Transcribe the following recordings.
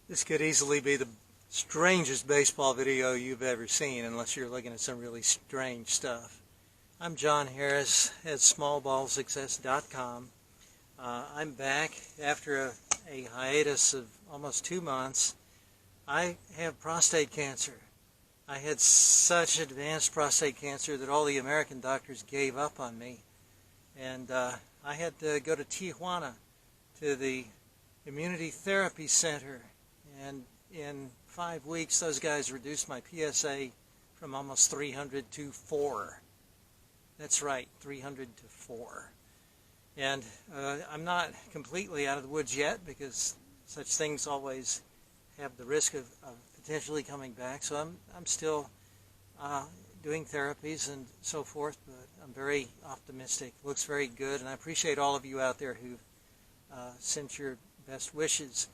This could easily be the strangest baseball video you've ever seen, unless you're looking at some really strange stuff. I'm John Harris at smallballsuccess.com. I'm back after a hiatus of almost 2 months. I have prostate cancer. I had such advanced prostate cancer that all the American doctors gave up on me. And I had to go to Tijuana to the Immunity Therapy Center. And in 5 weeks, those guys reduced my PSA from almost 300 to 4. That's right, 300 to 4. And I'm not completely out of the woods yet, because such things always have the risk of potentially coming back. So I'm still doing therapies and so forth, but I'm very optimistic. Looks very good, and I appreciate all of you out there who sent your best wishes.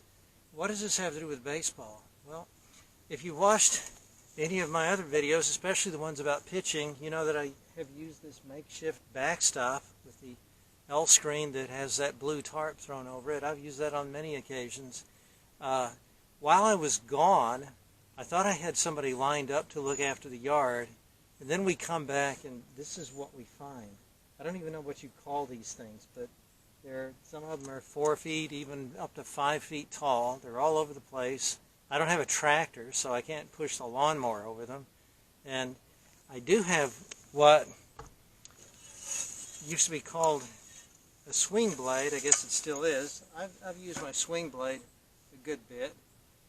What does this have to do with baseball? Well, if you've watched any of my other videos, especially the ones about pitching, you know that I have used this makeshift backstop with the L screen that has that blue tarp thrown over it. I've used that on many occasions. While I was gone, I thought I had somebody lined up to look after the yard, and then we come back and this is what we find. I don't even know what you call these things, but some of them are 4 feet, even up to 5 feet tall. They're all over the place. I don't have a tractor, so I can't push the lawnmower over them. And I do have what used to be called a swing blade. I guess it still is. I've used my swing blade a good bit.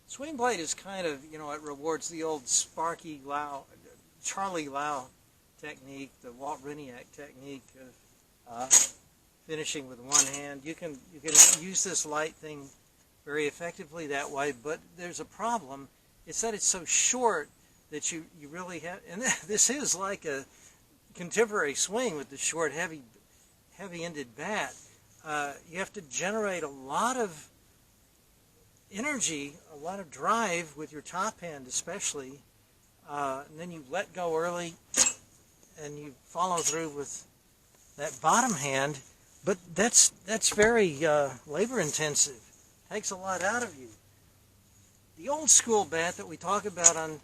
Swing blade is kind of, it rewards the old Sparky Lau, Charlie Lau technique, the Walt Reniak technique of finishing with one hand. You can use this light thing very effectively that way, but there's a problem. It's that it's so short that you really have, and this is like a contemporary swing with the short, heavy-ended bat. You have to generate a lot of energy, a lot of drive with your top hand especially, and then you let go early and you follow through with that bottom hand. But that's very labor intensive. Takes a lot out of you. The old school bat that we talk about on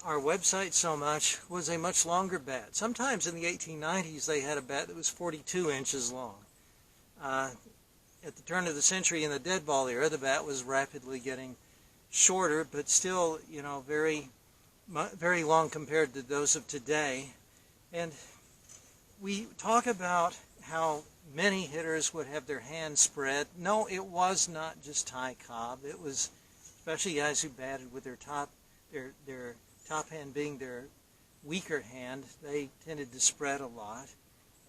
our website so much was a much longer bat. Sometimes in the 1890s they had a bat that was 42 inches long. At the turn of the century in the dead ball era, the bat was rapidly getting shorter, but still, very, very long compared to those of today. And we talk about how many hitters would have their hands spread. No, it was not just Ty Cobb. It was especially guys who batted with their top hand being their weaker hand. They tended to spread a lot,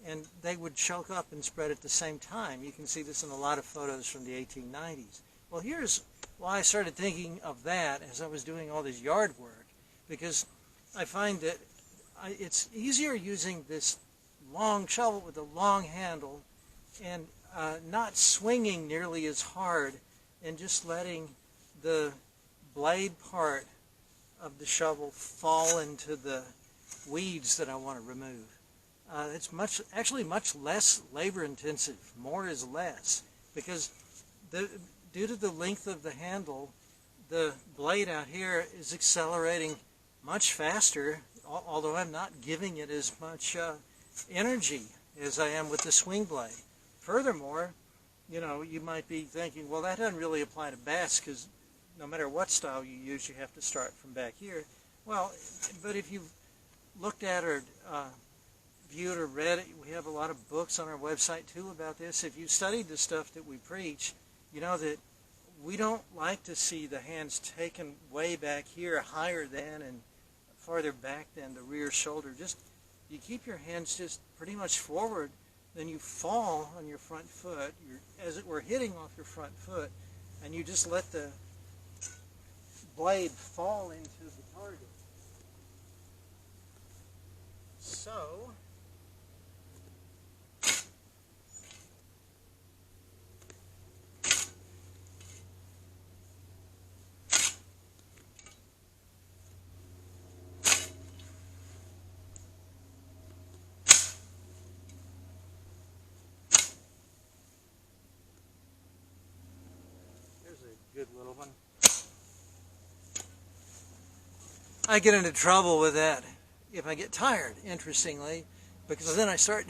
and they would choke up and spread at the same time. You can see this in a lot of photos from the 1890s. Well, here's why I started thinking of that as I was doing all this yard work, because I find that it's easier using this long shovel with a long handle and not swinging nearly as hard, and just letting the blade part of the shovel fall into the weeds that I want to remove. It's actually much less labor intensive. More is less, because due to the length of the handle, the blade out here is accelerating much faster, although I'm not giving it as much energy as I am with the swing blade. Furthermore, you might be thinking, well, that doesn't really apply to bats, because no matter what style you use, you have to start from back here. Well, but if you've looked at or viewed or read it, we have a lot of books on our website too about this. If you studied the stuff that we preach, you know that we don't like to see the hands taken way back here, higher than and farther back than the rear shoulder. Just you keep your hands just pretty much forward, then you fall on your front foot. You're, as it were, hitting off your front foot, and you just let the blade fall into the target. So, good little one. I get into trouble with that if I get tired, interestingly, because then I start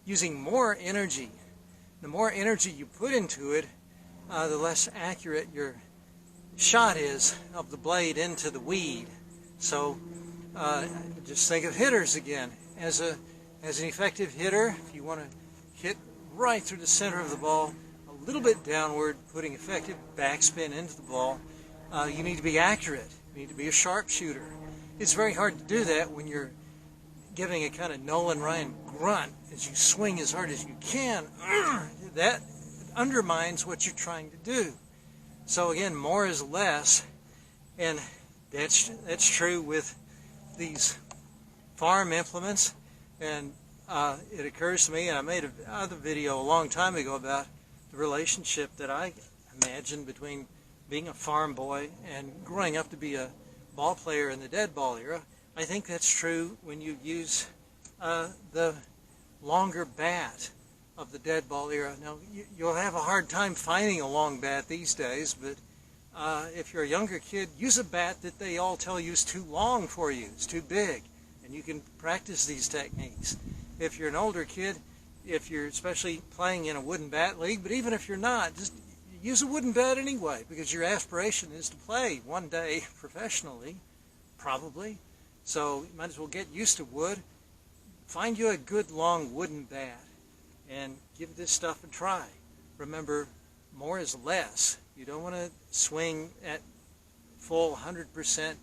using more energy. The more energy you put into it, the less accurate your shot is of the blade into the weed. So just think of hitters again. As an effective hitter, if you want to hit right through the center of the ball, a little bit downward, putting effective backspin into the ball, you need to be accurate. You need to be a sharpshooter. It's very hard to do that when you're giving a kind of Nolan Ryan grunt as you swing as hard as you can. That undermines what you're trying to do. So again, more is less, and that's true with these farm implements. And it occurs to me, and I made another video a long time ago about the relationship that I imagine between being a farm boy and growing up to be a ball player in the dead ball era. I think that's true when you use the longer bat of the dead ball era. Now, you'll have a hard time finding a long bat these days, but if you're a younger kid, use a bat that they all tell you is too long for you, it's too big, and you can practice these techniques. If you're an older kid, if you're especially playing in a wooden bat league, but even if you're not, just use a wooden bat anyway, because your aspiration is to play one day professionally, probably. So you might as well get used to wood. Find you a good long wooden bat and give this stuff a try. Remember, more is less. You don't want to swing at full 100%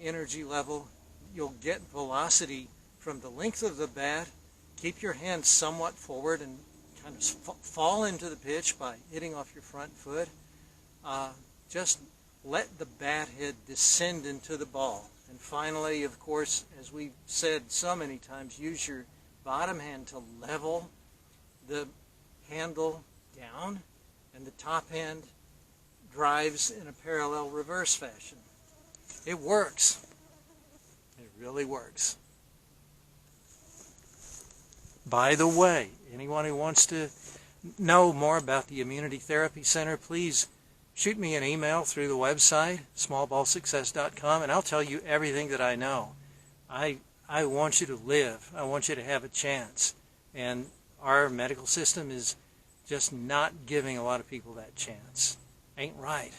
energy level. You'll get velocity from the length of the bat. Keep your hand somewhat forward and kind of fall into the pitch by hitting off your front foot. Just let the bat head descend into the ball. And finally, of course, as we've said so many times, use your bottom hand to level the handle down, and the top hand drives in a parallel reverse fashion. It works. It really works. By the way, anyone who wants to know more about the Immunity Therapy Center, please shoot me an email through the website, smallballsuccess.com, and I'll tell you everything that I know. I want you to live. I want you to have a chance. And our medical system is just not giving a lot of people that chance. Ain't right.